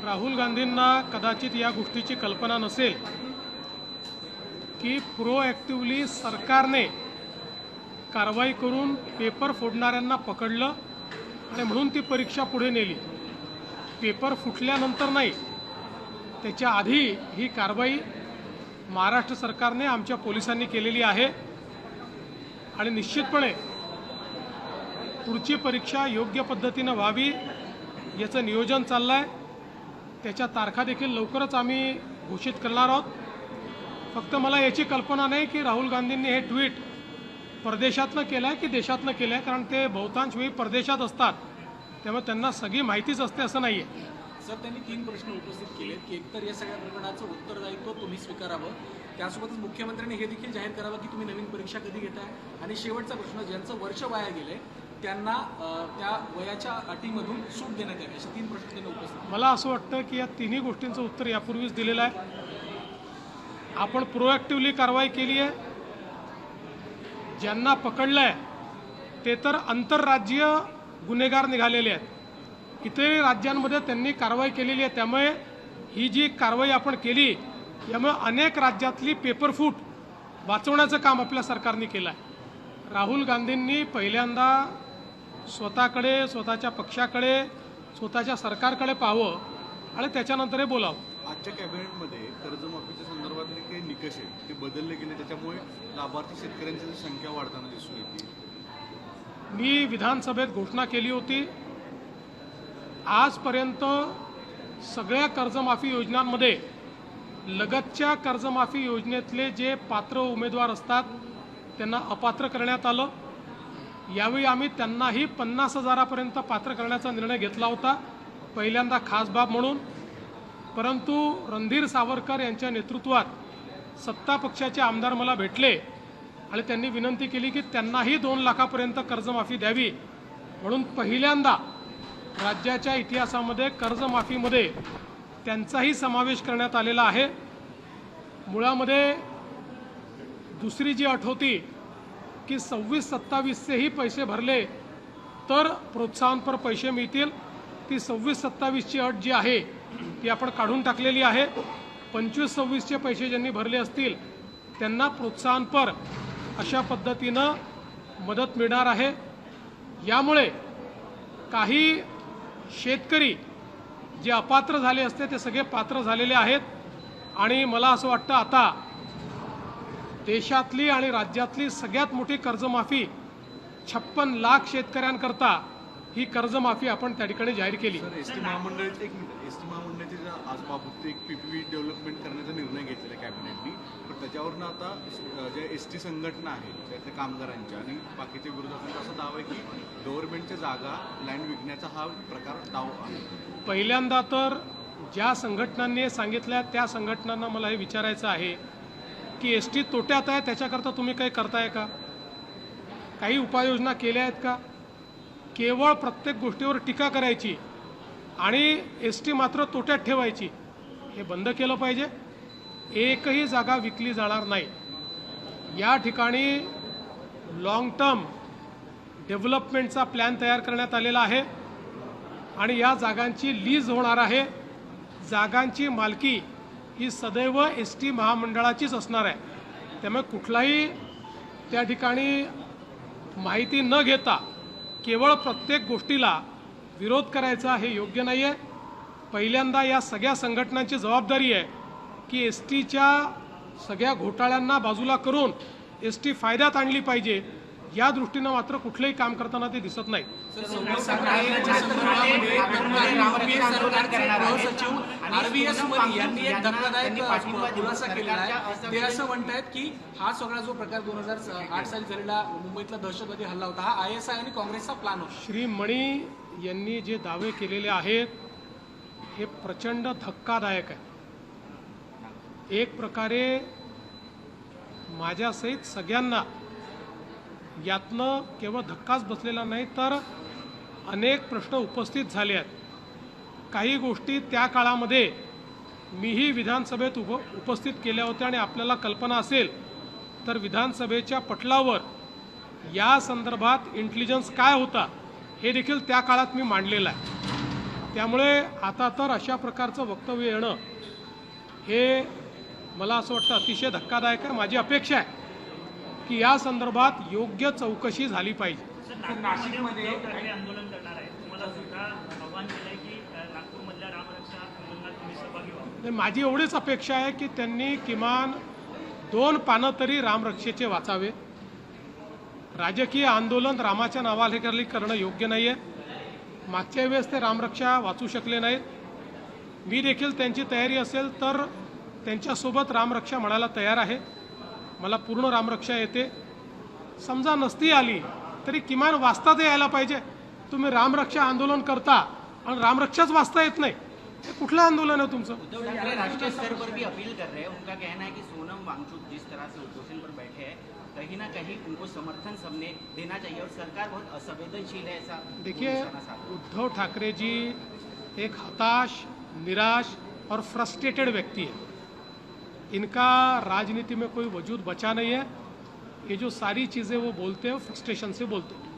राहुल गांधींना कदाचित या गोष्टीची कल्पना नसेल की प्रोएक्टिव्हली सरकारने कारवाई करून पेपर फोडणाऱ्यांना पकडलं आणि म्हणून ती परीक्षा पुढे नेली। पेपर फुटल्यानंतर नाही, त्याच्या आधी ही कारवाई महाराष्ट्र सरकारने आमच्या पोलिसांनी केलेली आहे आणि निश्चितपणे पुढची परीक्षा योग्य पद्धतीने व्हावी याचं नियोजन चाललं आहे। त्याच्या तारखा देखील लवकरच आम्ही घोषित करणार आहोत। फक्त मला याची कल्पना नाही की राहुल गांधींनी हे ट्विट परदेशातनं केलं आहे की देशातनं केलं आहे, कारण ते बहुतांश वेळी परदेशात असतात, त्यामुळे त्यांना सगळी माहितीच असते असं नाही आहे। सर, त्यांनी 3 प्रश्न उपस्थित केलेत की एकतर या सगळ्या प्रकरणाचं उत्तरदायित्व तुम्ही स्वीकारावं, त्यासोबतच मुख्यमंत्र्यांनी हे देखील जाहीर करावं की तुम्ही नवीन परीक्षा कधी घेताय, आणि शेवटचा प्रश्न ज्यांचं वर्ष वाया गेलंय त्यांना त्या वयाच्या अटीमधून सूट देण्यात यावी, असे 3 प्रश्न त्यांनी उपस्थित। मला असं वाटतं की या तिन्ही गोष्टींचं उत्तर यापूर्वीच दिलेलं आहे। आपण प्रोएक्टिव्हली कारवाई केली आहे। ज्यांना पकडलंय ते तर आंतरराज्यीय गुन्हेगार निघालेले आहेत, इतरही राज्यांमध्ये त्यांनी कारवाई केलेली आहे। त्यामुळे ही जी कारवाई आपण केली यामुळे अनेक राज्यातली पेपरफूट वाचवण्याचं काम आपल्या सरकारने केलं आहे। राहुल गांधींनी पहिल्यांदा स्वतःकडे, स्वतःच्या पक्षाकडे, स्वतःच्या सरकारकडे पाहावं आणि त्याच्यानंतर हे बोलावं। आजच्या कॅबिनेटमध्ये कर्जमाफीच्या संदर्भातले काही निकष आहेत ते बदलले गेले, त्याच्यामुळे लाभार्थी शेतकऱ्यांची संख्या वाढताना दिसून येते। मी विधानसभेत घोषणा केली होती, आजपर्यंत सगळ्या कर्जमाफी योजनांमध्ये लगतच्या कर्जमाफी योजनेतले जे पात्र उमेदवार असतात त्यांना अपात्र करण्यात आलं। यावेळी आम्ही त्यांनाही 50,000पर्यंत पात्र करण्याचा निर्णय घेतला होता, पहिल्यांदा खास बाब म्हणून। परंतु रणधीर सावरकर यांच्या नेतृत्वात सत्ता पक्षाचे आमदार मला भेटले आणि त्यांनी विनंती केली की त्यांनाही 2 लाखापर्यंत कर्जमाफी द्यावी, म्हणून पहिल्यांदा राज्याच्या इतिहासामध्ये कर्जमाफीमध्ये त्यांचाही समावेश करण्यात आलेला आहे। मुळामध्ये दुसरी जी अट होती की 26-27चेही पैसे भरले तर प्रोत्साहनपर पैसे मिळतील, ती 26-27ची अट जी आहे ती आपण काढून टाकलेली आहे। 25-26चे पैसे ज्यांनी भरले असतील त्यांना प्रोत्साहनपर अशा पद्धतीनं मदत मिळणार आहे। यामुळे काही शेतकरी जे अपात्र झाले असते ते सगळे पात्र झालेले आहेत आणि मला असं वाटतं आता देशातली आणि राज्यातली सगळ्यात मोठी कर्जमाफी 56 लाख शेतकऱ्यांकरता ही कर्जमाफी आपण त्या ठिकाणी जाहीर केली। एसटी महामंडळाचे आज बाबतीत एक पीपीपी डेव्हलपमेंट करण्याचा निर्णय घेतलेला कॅबिनेटनी, पण त्याच्यावरनं आता ज्या एसटी संघटना आहेत त्याच्या कामगारांच्या आणि बाकीच्या विरोधात असा दावा आहे की गव्हर्नमेंटच्या जागा लँड विकण्याचा हा प्रकार दाव आहे। पहिल्यांदा तर ज्या संघटनांनी सांगितल्या त्या संघटनांना मला हे विचारायचं आहे की एसटी तोट्यात आहे त्याच्याकरता तुम्ही काही करताय का, काही उपाययोजना केल्या आहेत का? केवळ प्रत्येक गोष्टीवर टीका करायची आणि एसटी मात्र तोट्यात ठेवायची, हे बंद केलं पाहिजे। एकही जागा विकली जाणार नाही। या ठिकाणी लॉंग टर्म डेव्हलपमेंटचा प्लॅन तयार करण्यात आलेला आहे आणि या जागांची लीज होणार आहे। जागांची मालकी ही सदैव एसटी महामंडळाचीच असणार आहे। त्यामुळे कुठलाही त्या ठिकाणी माहिती न घेता केवळ प्रत्येक गोष्टीला विरोध करायचा हे योग्य नाही आहे। पहिल्यांदा या सगळ्या संघटनांची जबाबदारी आहे की एसटीच्या सगळ्या घोटाळ्यांना बाजूला करून एसटी फायद्यात आणली पाहिजे, या दृष्टीनं मात्र कुठलंही काम करताना ते दिसत नाही। यांनी एक धक्कादायक खुलासा केलेला आहे। ते असं म्हणतात की हा सगळा जो प्रकार 2008 साली झालेला मुंबईतला दहशतवादी हल्ला होता हा ISI आणि काँग्रेसचा प्लॅन होता। श्री मणी यांनी जे दावे केलेले आहेत हे प्रचंड धक्कादायक आहे। एक प्रकारे माझ्यासहित सगळ्यांना यातनं केवळ धक्काच बसलेला नाही तर अनेक प्रश्न उपस्थित झाले आहेत। काही गोष्टी त्या काळामध्ये मीही विधानसभेत उपस्थित केल्या होत्या आणि आपल्याला कल्पना असेल तर विधानसभेच्या पटलावर या संदर्भात इंटेलिजन्स काय होता हे देखील त्या काळात मी मांडलेलं आहे। त्यामुळे आता तर अशा प्रकारचं वक्तव्य येणं हे मला असं वाटतं अतिशय धक्कादायक आहे. माझी अपेक्षा आहे की या संदर्भात योग्य चौकशी झाली पाहिजे. नाशिकमध्ये आंदोलन करणार आहे, तुम्हाला सुद्धा आव्हान केलंय की नागपूरमधल्या रामरक्षा आंदोलनात तुम्ही सहभागी व्हा. नाही, माझी एवढीच अपेक्षा आहे की त्यांनी किमान 2 पानं तरी रामरक्षेचे वाचावे. राजकीय आंदोलन रामाच्या नावाखाली करणं योग्य नाही आहे. मागच्या वेळेस ते रामरक्षा वाचू शकले नाहीत. मी देखील त्यांची तयारी असेल तर त्यांच्यासोबत रामरक्षा म्हणायला तयार आहे. मला पूर्ण रामरक्षा येते. समजा नसती आली तरी किमान वाचता तर यायला पाहिजे. तुम्ही रामरक्षा आंदोलन करता आणि रामरक्षाच वाचता येत नाही, हे कुठलं आंदोलन आहे तुमचं? उद्धव ठाकरे राष्ट्रीय स्तर पर भी अपील कर रहे हैं. उनका कहना है कि सोनम वांगचुक जिस तरह से उपोषण पर बैठे हैं, कहीं ना कहीं उनको समर्थन सबने देना चाहिए और सरकार बहुत असंवेदनशील है, ऐसा देखिए, निशाना साधा. उद्धव ठाकरे जी एक हताश, निराश और फ्रस्ट्रेटेड व्यक्ति है. इनका राजनीति में कोई वजूद बचा नहीं है. ये जो सारी चीज़ें वो बोलते हैं, फ्रस्ट्रेशन से बोलते हैं.